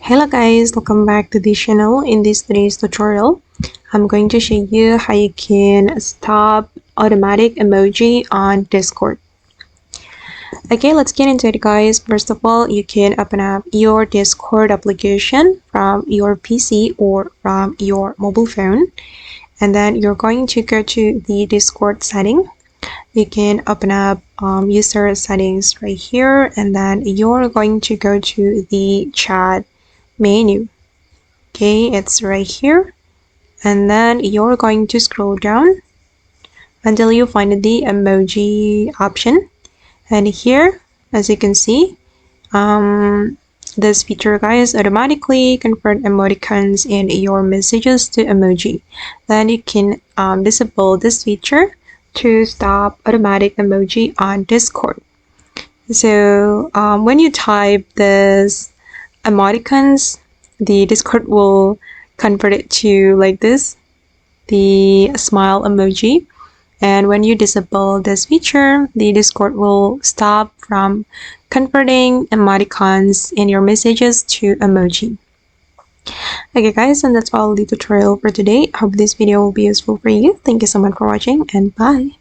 Hello guys, welcome back to this channel. In this today's tutorial, I'm going to show you how you can stop automatic emoji on Discord. Okay, let's get into it guys. First of all, you can open up your Discord application from your PC or from your mobile phone. And then you're going to go to the Discord setting. You can open up user settings right here, and then you're going to go to the chat menu. Okay, it's right here, and then you're going to scroll down until you find the emoji option. And here, as you can see, this feature guys automatically convert emoticons in your messages to emoji. Then you can disable this feature to stop automatic emoji on Discord. So when you type this emoticons, the Discord will convert it to like this, the smile emoji. And when you disable this feature, the Discord will stop from converting emoticons in your messages to emoji. Okay guys, and that's all the tutorial for today. I hope this video will be useful for you. Thank you so much for watching, and bye.